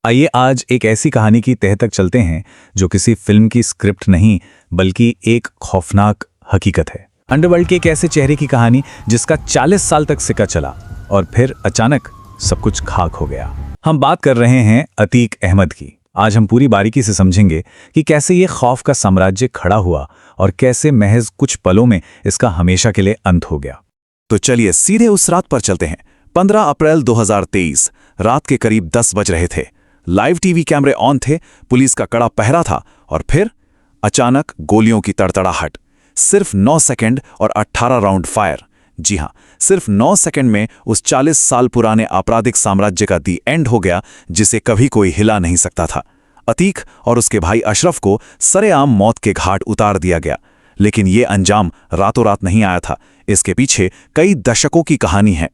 आइए आज एक ऐसी कहानी की तह तक चलते हैं जो किसी फिल्म की स्क्रिप्ट नहीं बल्कि एक खौफनाक हकीकत है। अंडरवर्ल्ड के एक ऐसे चेहरे की कहानी जिसका 40 साल तक सिक्का चला और फिर अचानक सब कुछ खाक हो गया। हम बात कर रहे हैं अतीक अहमद की। आज हम पूरी बारीकी से समझेंगे कि कैसे ये खौफ का साम्राज्य खड़ा हुआ और कैसे महज कुछ पलों में इसका हमेशा के लिए अंत हो गया। तो चलिए सीधे उस रात पर चलते हैं। 15 अप्रैल 2023 रात के करीब 10 बज रहे थे। लाइव टीवी कैमरे ऑन थे, पुलिस का कड़ा पहरा था और फिर अचानक गोलियों की तड़तड़ाहट। सिर्फ 9 सेकंड और 18 राउंड फायर। जी हां, सिर्फ 9 सेकंड में उस 40 साल पुराने आपराधिक साम्राज्य का दी एंड हो गया जिसे कभी कोई हिला नहीं सकता था। अतीक और उसके भाई अशरफ को सरेआम मौत के घाट उतार दिया गया। लेकिन ये अंजाम रातों रात नहीं आया था। इसके पीछे कई दशकों की कहानी है।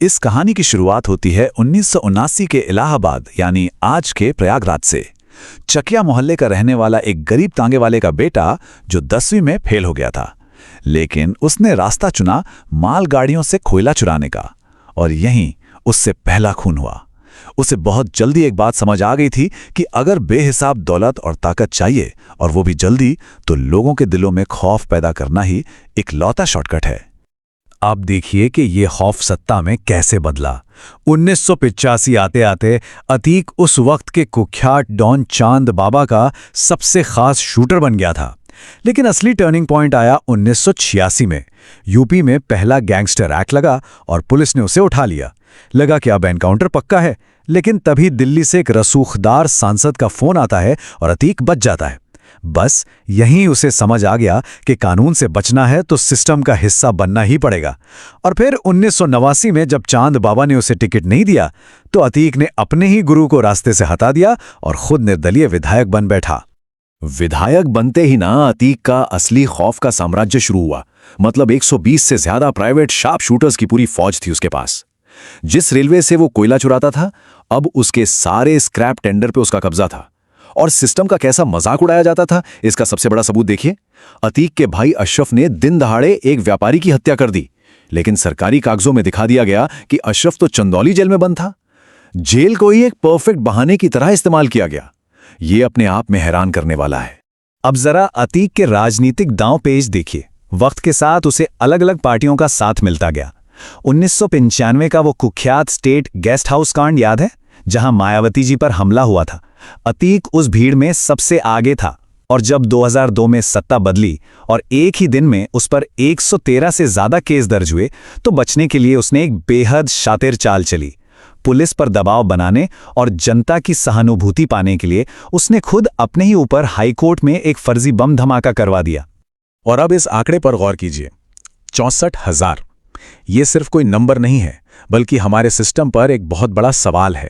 इस कहानी की शुरुआत होती है 1979 के इलाहाबाद यानी आज के प्रयागराज से। चकिया मोहल्ले का रहने वाला एक गरीब तांगे वाले का बेटा जो 10वीं में फेल हो गया था, लेकिन उसने रास्ता चुना मालगाड़ियों से कोयला चुराने का और यहीं उससे पहला खून हुआ। उसे बहुत जल्दी एक बात समझ आ गई थी कि अगर बेहिसाब दौलत और ताकत चाहिए और वो भी जल्दी, तो लोगों के दिलों में खौफ पैदा करना ही इकलौता शॉर्टकट है। आप देखिए कि ये खौफ सत्ता में कैसे बदला। 1985 आते आते अतीक उस वक्त के कुख्यात डॉन चांद बाबा का सबसे खास शूटर बन गया था। लेकिन असली टर्निंग पॉइंट आया 1986 में। यूपी में पहला गैंगस्टर एक्ट लगा और पुलिस ने उसे उठा लिया। लगा कि अब एनकाउंटर पक्का है, लेकिन तभी दिल्ली से एक रसूखदार सांसद का फोन आता है और अतीक बच जाता है। बस यहीं उसे समझ आ गया कि कानून से बचना है तो सिस्टम का हिस्सा बनना ही पड़ेगा। और फिर 1989 में जब चांद बाबा ने उसे टिकट नहीं दिया तो अतीक ने अपने ही गुरु को रास्ते से हटा दिया और खुद निर्दलीय विधायक बन बैठा। विधायक बनते ही ना अतीक का असली खौफ का साम्राज्य शुरू हुआ। मतलब 120 से ज्यादा प्राइवेट शार्प शूटर्स की पूरी फौज थी उसके पास। जिस रेलवे से वो कोयला चुराता था, अब उसके सारे स्क्रैप टेंडर पे उसका कब्जा था। और सिस्टम का कैसा मजाक उड़ाया जाता था, इसका सबसे बड़ा सबूत देखिए। अतीक के भाई अशरफ ने दिन दहाड़े एक व्यापारी की हत्या कर दी, लेकिन सरकारी कागजों में दिखा दिया गया कि अशरफ तो चंदौली जेल में बंद था। जेल को ही एक परफेक्ट बहाने की तरह इस्तेमाल किया गया। ये अपने आप में हैरान करने वाला है। अब जरा अतीक के राजनीतिक दांव पेच देखिए। वक्त के साथ उसे अलग अलग पार्टियों का साथ मिलता गया। 1995 का वो कुख्यात स्टेट गेस्ट हाउस कांड याद है, जहां मायावती जी पर हमला हुआ था। अतीक उस भीड़ में सबसे आगे था और जब 2002 में सत्ता बदली और एक ही दिन में उस पर 113 से ज्यादा केस दर्ज हुए, तो बचने के लिए उसने एक बेहद शातिर चाल चली। पुलिस पर दबाव बनाने और जनता की सहानुभूति पाने के लिए उसने खुद अपने ही ऊपर हाईकोर्ट में एक फर्जी बम धमाका करवा दिया। और अब इस आंकड़े पर गौर कीजिए, 64,000। ये सिर्फ कोई नंबर नहीं है, बल्कि हमारे सिस्टम पर एक बहुत बड़ा सवाल है।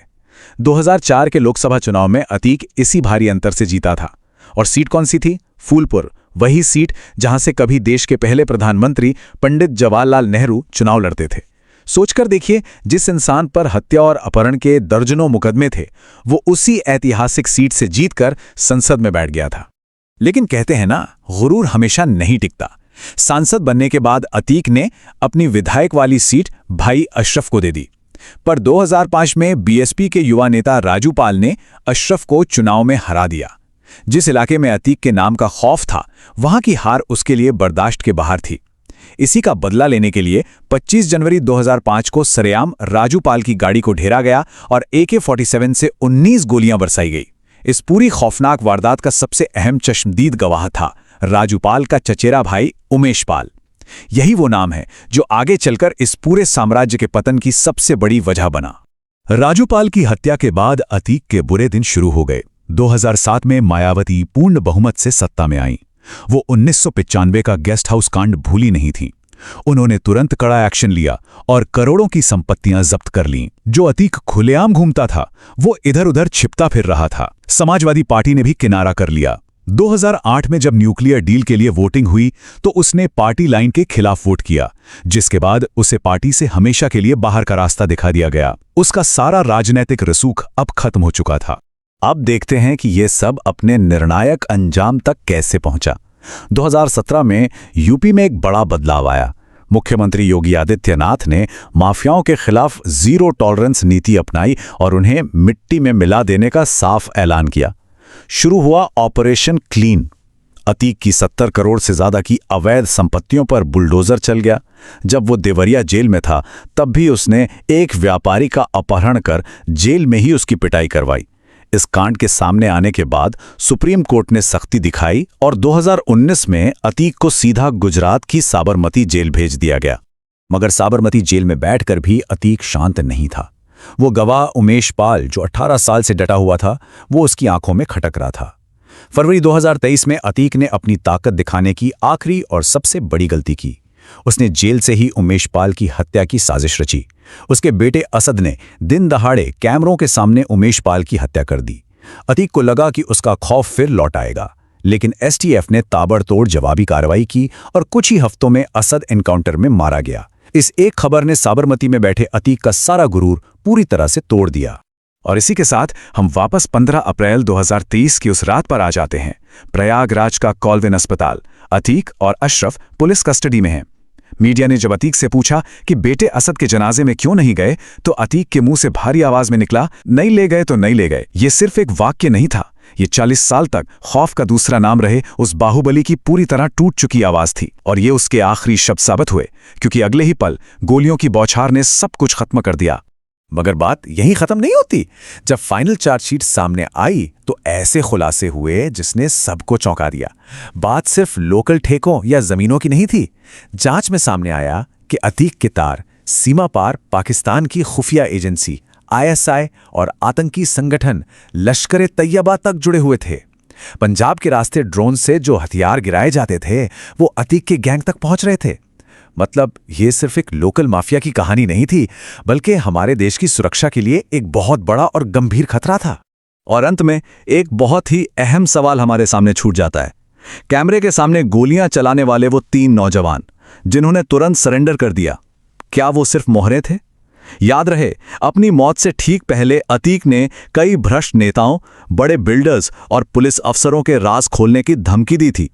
2004 के लोकसभा चुनाव में अतीक इसी भारी अंतर से जीता था। और सीट कौन सी थी? फूलपुर, वही सीट जहां से कभी देश के पहले प्रधानमंत्री पंडित जवाहरलाल नेहरू चुनाव लड़ते थे। सोचकर देखिए, जिस इंसान पर हत्या और अपहरण के दर्जनों मुकदमे थे, वो उसी ऐतिहासिक सीट से जीतकर संसद में बैठ गया था। लेकिन कहते हैं ना, गुरूर हमेशा नहीं टिकता। सांसद बनने के बाद अतीक ने अपनी विधायक वाली सीट भाई अशरफ को दे दी, पर 2005 में बीएसपी के युवा नेता राजू पाल ने अशरफ को चुनाव में हरा दिया। जिस इलाके में अतीक के नाम का खौफ था, वहां की हार उसके लिए बर्दाश्त के बाहर थी। इसी का बदला लेने के लिए 25 जनवरी 2005 को सरेआम राजू पाल की गाड़ी को ढेरा गया और AK-47 से 19 गोलियां बरसाई गई। इस पूरी खौफनाक वारदात का सबसे अहम चश्मदीद गवाह था राजू पाल का चचेरा भाई उमेश पाल। यही वो नाम है जो आगे चलकर इस पूरे साम्राज्य के पतन की सबसे बड़ी वजह बना। राजू पाल की हत्या के बाद अतीक के बुरे दिन शुरू हो गए। 2007 में मायावती पूर्ण बहुमत से सत्ता में आईं। वो 1995 का गेस्ट हाउस कांड भूली नहीं थी। उन्होंने तुरंत कड़ा एक्शन लिया और करोड़ों की संपत्तियां जब्त कर लीं। जो अतीक खुलेआम घूमता था, वो इधर उधर छिपता फिर रहा था। समाजवादी पार्टी ने भी किनारा कर लिया। 2008 में जब न्यूक्लियर डील के लिए वोटिंग हुई तो उसने पार्टी लाइन के खिलाफ वोट किया, जिसके बाद उसे पार्टी से हमेशा के लिए बाहर का रास्ता दिखा दिया गया। उसका सारा राजनीतिक रसूख अब खत्म हो चुका था। अब देखते हैं कि ये सब अपने निर्णायक अंजाम तक कैसे पहुंचा। 2017 में यूपी में एक बड़ा बदलाव आया। मुख्यमंत्री योगी आदित्यनाथ ने माफियाओं के खिलाफ जीरो टॉलरेंस नीति अपनाई और उन्हें मिट्टी में मिला देने का साफ ऐलान किया। शुरू हुआ ऑपरेशन क्लीन। अतीक की 70 करोड़ से ज्यादा की अवैध संपत्तियों पर बुलडोजर चल गया। जब वो देवरिया जेल में था तब भी उसने एक व्यापारी का अपहरण कर जेल में ही उसकी पिटाई करवाई। इस कांड के सामने आने के बाद सुप्रीम कोर्ट ने सख्ती दिखाई और 2019 में अतीक को सीधा गुजरात की साबरमती जेल भेज दिया गया। मगर साबरमती जेल में बैठकर भी अतीक शांत नहीं था। वो गवाह उमेश पाल, जो 18 साल से डटा हुआ था, वो उसकी आंखों में खटक रहा था। फरवरी 2023 में अतीक ने अपनी ताकत दिखाने की आखिरी और सबसे बड़ी गलती की। उसने जेल से ही उमेश पाल की हत्या की साजिश रची। उसके बेटे असद ने दिन दहाड़े कैमरों के सामने उमेश पाल की हत्या कर दी। अतीक को लगा कि उसका खौफ फिर लौट आएगा, लेकिन एसटीएफ ने ताबड़तोड़ जवाबी कार्रवाई की और कुछ ही हफ्तों में असद एनकाउंटर में मारा गया। इस एक खबर ने साबरमती में बैठे अतीक का सारा गुरूर पूरी तरह से तोड़ दिया। और इसी के साथ हम वापस 15 अप्रैल 2023 की उस रात पर आ जाते हैं। प्रयागराज का कॉल्विन अस्पताल। अतीक और अशरफ पुलिस कस्टडी में हैं। मीडिया ने जब अतीक से पूछा कि बेटे असद के जनाजे में क्यों नहीं गए, तो अतीक के मुंह से भारी आवाज में निकला, नहीं ले गए तो नहीं ले गए। ये सिर्फ एक वाक्य नहीं था, ये 40 साल तक खौफ का दूसरा नाम रहे उस बाहुबली की पूरी तरह टूट चुकी आवाज थी। और ये उसके आखिरी शब्द साबित हुए, क्योंकि अगले ही पल गोलियों की बौछार ने सब कुछ खत्म कर दिया। मगर बात यहीं खत्म नहीं होती। जब फाइनल चार्जशीट सामने आई तो ऐसे खुलासे हुए जिसने सबको चौंका दिया। बात सिर्फ लोकल ठेकों या जमीनों की नहीं थी। जांच में सामने आया कि अतीक के तार सीमा पार पाकिस्तान की खुफिया एजेंसी आईएसआई और आतंकी संगठन लश्कर तैयबा तक जुड़े हुए थे। पंजाब के रास्ते ड्रोन से जो हथियार गिराए जाते थे वो अतीक के गैंग तक पहुंच रहे थे। मतलब ये सिर्फ एक लोकल माफिया की कहानी नहीं थी, बल्कि हमारे देश की सुरक्षा के लिए एक बहुत बड़ा और गंभीर खतरा था। और अंत में एक बहुत ही अहम सवाल हमारे सामने छूट जाता है। कैमरे के सामने गोलियां चलाने वाले वो 3 नौजवान जिन्होंने तुरंत सरेंडर कर दिया, क्या वो सिर्फ मोहरे थे? याद रहे, अपनी मौत से ठीक पहले अतीक ने कई भ्रष्ट नेताओं, बड़े बिल्डर्स और पुलिस अफसरों के राज खोलने की धमकी दी थी।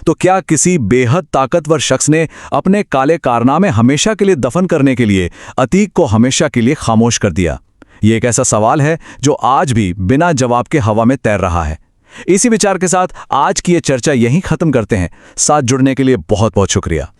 तो क्या किसी बेहद ताकतवर शख्स ने अपने काले कारनामे हमेशा के लिए दफन करने के लिए अतीक को हमेशा के लिए खामोश कर दिया? ये एक ऐसा सवाल है जो आज भी बिना जवाब के हवा में तैर रहा है। इसी विचार के साथ आज की ये चर्चा यहीं खत्म करते हैं। साथ जुड़ने के लिए बहुत बहुत शुक्रिया।